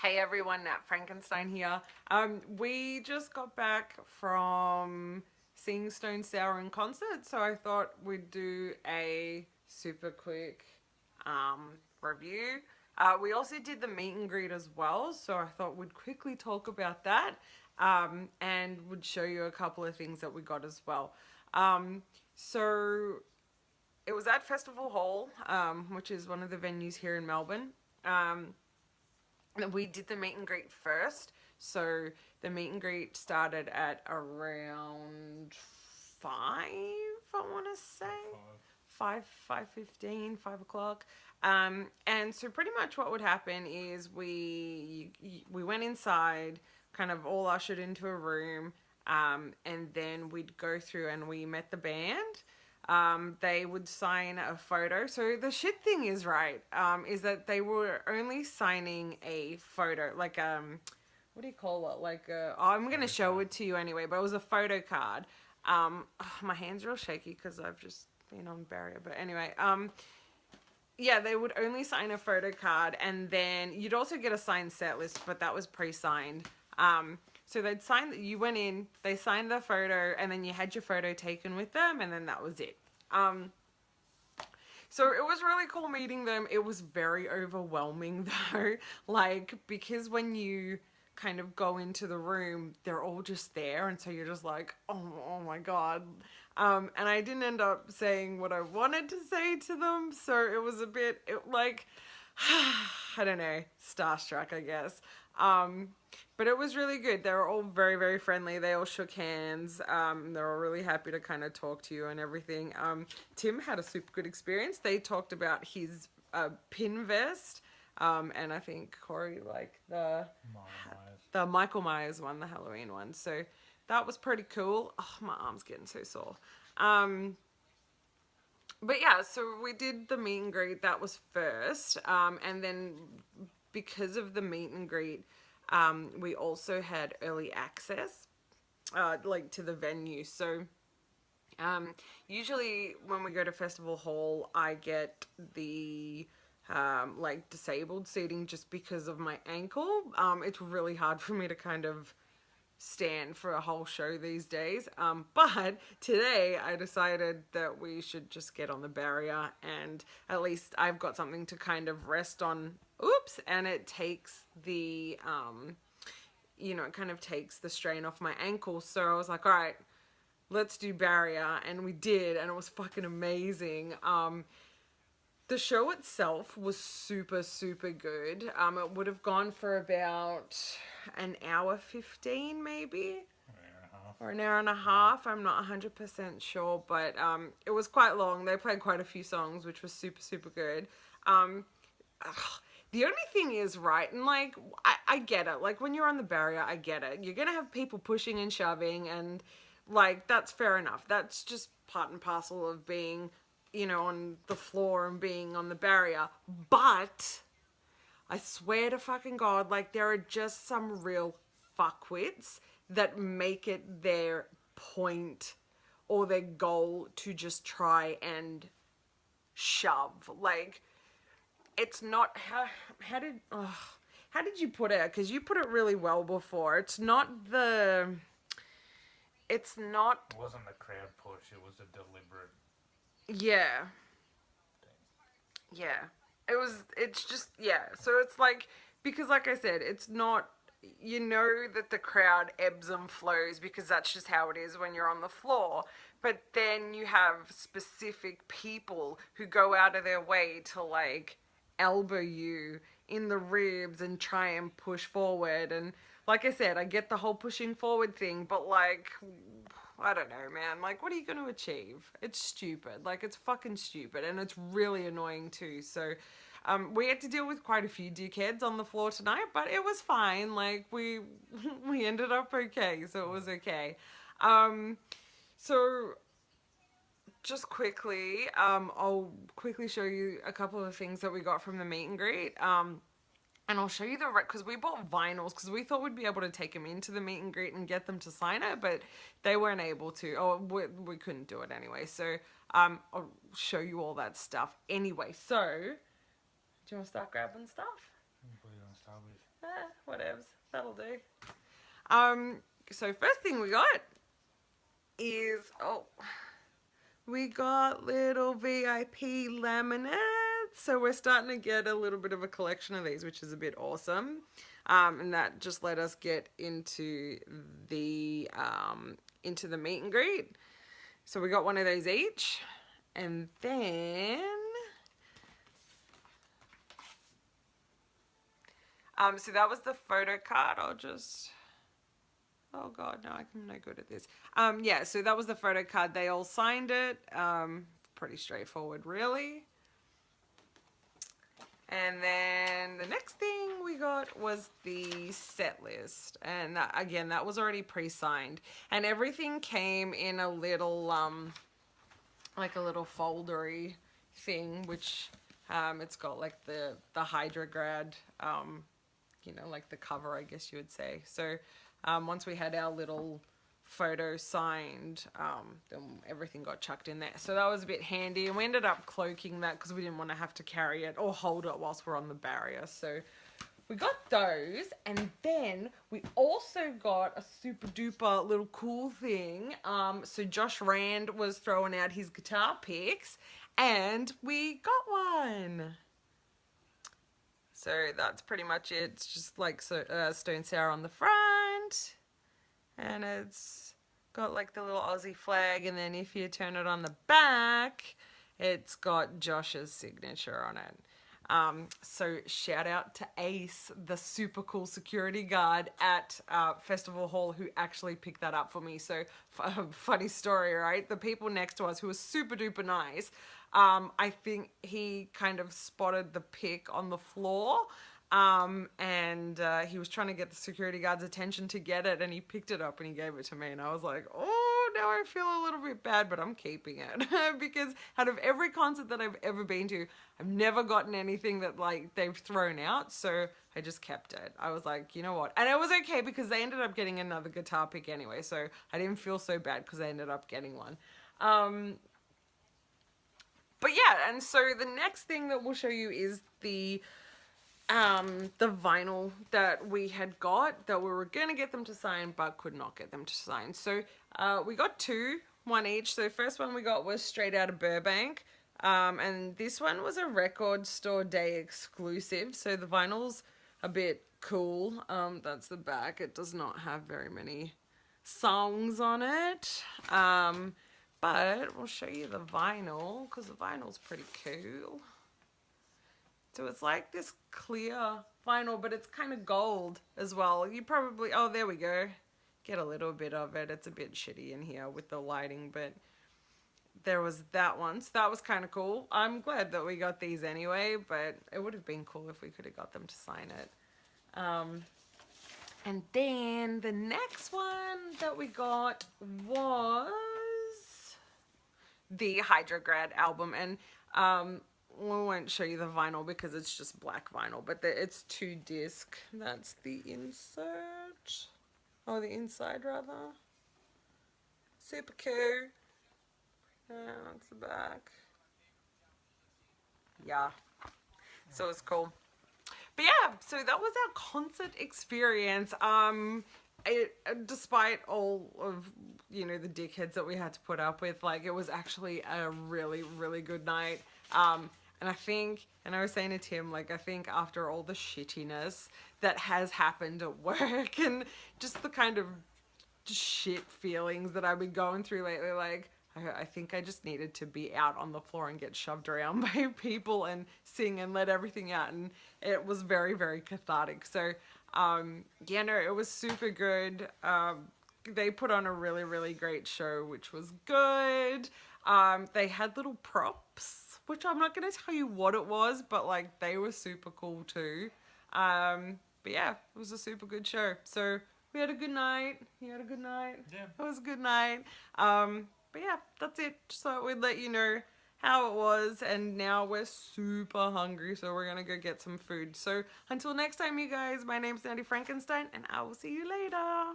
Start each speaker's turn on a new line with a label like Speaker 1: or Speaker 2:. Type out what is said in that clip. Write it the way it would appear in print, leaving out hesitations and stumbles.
Speaker 1: Hey everyone, Nat Frankenstein here. We just got back from seeing Stone Sour in concert, so I thought we'd do a super quick review. We also did the meet and greet as well, so I thought we'd quickly talk about that and would show you a couple of things that we got as well. So it was at Festival Hall, which is one of the venues here in Melbourne. Um, we did the meet and greet first. So the meet and greet started at around 5, I want to say. 5:15, 5 o'clock. And so pretty much what would happen is we went inside, kind of all ushered into a room, and then we'd go through and we met the band. They would sign a photo. So the shit thing is right, is that they were only signing a photo, like what do you call it? Like I'm gonna show it to you anyway, but it was a photo card. My hands real shaky because I've just been on barrier, but anyway, yeah, they would only sign a photo card, and then you'd also get a signed set list, but that was pre-signed. So they'd sign, you went in, they signed the photo, and then you had your photo taken with them, and then that was it. So it was really cool meeting them. It was very overwhelming though, like, because when you kind of go into the room, they're all just there, and so you're just like, oh my god. And I didn't end up saying what I wanted to say to them, so it was a bit, like, I don't know, starstruck, I guess. But it was really good. They were all very, very friendly. They all shook hands. They were really happy to kind of talk to you and everything. Tim had a super good experience. They talked about his pin vest. And I think Corey liked the Michael Myers one, the Halloween one. So that was pretty cool. Oh, my arm's getting so sore. But yeah, so we did the meet and greet. That was first. And then because of the meet and greet, we also had early access, like, to the venue. So usually when we go to Festival Hall, I get the like disabled seating just because of my ankle. It's really hard for me to kind of stand for a whole show these days. But today I decided that we should just get on the barrier, and at least I've got something to kind of rest on. Oops, and it takes the, it kind of takes the strain off my ankle. So I was like, all right, let's do barrier, and we did, and it was fucking amazing. The show itself was super, super good. It would have gone for about an hour 15, maybe, or an hour and a half. I'm not 100% sure, but it was quite long. They played quite a few songs, which was super, super good. The only thing is, right, and like, I get it. Like, when you're on the barrier, I get it. You're gonna have people pushing and shoving, and like, that's fair enough. That's just part and parcel of being, on the floor and being on the barrier. But I swear to fucking God, like, there are just some real fuckwits that make it their point or their goal to just try and shove. Like, it's not, how did you put it? Because you put it really well before. It's not,
Speaker 2: It wasn't a crowd push, it was a deliberate
Speaker 1: yeah.
Speaker 2: thing.
Speaker 1: Yeah. It's just, yeah. So it's like, because like I said, it's not, that the crowd ebbs and flows because that's just how it is when you're on the floor. But then you have specific people who go out of their way to, like, elbow you in the ribs and try and push forward. And like I said, I get the whole pushing forward thing, but, like, I don't know, man. Like, what are you going to achieve? It's stupid. Like, it's fucking stupid. And it's really annoying too. So, we had to deal with quite a few dickheads on the floor tonight, but it was fine. Like, we, we ended up okay. So it was okay. Um, so just quickly, I'll quickly show you a couple of things that we got from the meet and greet. And I'll show you the, because we bought vinyls because we thought we'd be able to take them into the meet and greet and get them to sign it, but they weren't able to. Oh, we couldn't do it anyway. So I'll show you all that stuff anyway. So, do you want to start grabbing stuff?
Speaker 2: What are you going to start with?
Speaker 1: That'll do. So first thing we got is, we got little VIP laminates. So we're starting to get a little bit of a collection of these, which is a bit awesome. And that just let us get into the meet and greet. So we got one of those each. And then so that was the photo card. Oh god, no, I'm no good at this. Yeah, so that was the photo card. They all signed it. Pretty straightforward, really. And then the next thing we got was the set list. And that, again, that was already pre-signed. And everything came in a little, like a little foldery thing, which it's got like the Hydrograd, you know, like the cover, I guess you would say. So once we had our little photo signed, then everything got chucked in there. So that was a bit handy, and we ended up cloaking that because we didn't want to have to carry it or hold it whilst we're on the barrier. So we got those, and then we also got a super duper little cool thing. So Josh Rand was throwing out his guitar picks, and we got one. So that's pretty much it. It's just like Stone Sour on the front, and it's got like the little Aussie flag, and then if you turn it on the back, it's got Josh's signature on it. So shout out to Ace, the super cool security guard at Festival Hall, who actually picked that up for me. So funny story, right? The people next to us who were super duper nice, I think he kind of spotted the pick on the floor, and he was trying to get the security guard's attention to get it, and he picked it up and he gave it to me, and I was like, oh, now I feel a little bit bad, but I'm keeping it because out of every concert that I've ever been to, I've never gotten anything that like they've thrown out, so I just kept it. I was like, you know what? And it was okay because they ended up getting another guitar pick anyway, so I didn't feel so bad because they ended up getting one. But yeah, and so the next thing that we'll show you is the vinyl that we had got that we were going to get them to sign but could not get them to sign. So we got two, one each. So the first one we got was straight out of Burbank, and this one was a Record Store Day exclusive. So the vinyl's a bit cool. That's the back. It does not have very many songs on it. But we'll show you the vinyl because the vinyl's pretty cool. So it's like this clear vinyl, but it's kind of gold as well. You probably, oh, there we go. Get a little bit of it. It's a bit shitty in here with the lighting, but there was that one. So that was kind of cool. I'm glad that we got these anyway, but it would have been cool if we could have got them to sign it. And then the next one that we got was the Hydrograd album, and we won't show you the vinyl because it's just black vinyl, but it's 2-disc. That's the insert, or the inside rather. Super cool. That's the back. Yeah, so it's cool. But yeah, so that was our concert experience. Despite all of, you know, the dickheads that we had to put up with, like, it was actually a really, really good night. And I think, and I was saying to Tim, like, I think after all the shittiness that has happened at work and just the kind of shit feelings that I've been going through lately, like, I think I just needed to be out on the floor and get shoved around by people and sing and let everything out. And it was very, very cathartic. So, yeah, no, it was super good. They put on a really, really great show, which was good. They had little props, which I'm not going to tell you what it was, but like they were super cool too. But yeah, it was a super good show. So we had a good night. You had a good night?
Speaker 2: Yeah.
Speaker 1: It was a good night. But yeah, that's it. Just thought we'd let you know how it was, and now we're super hungry, so we're gonna go get some food. So until next time, you guys, my name's Nattie Frankenstein, and I will see you later.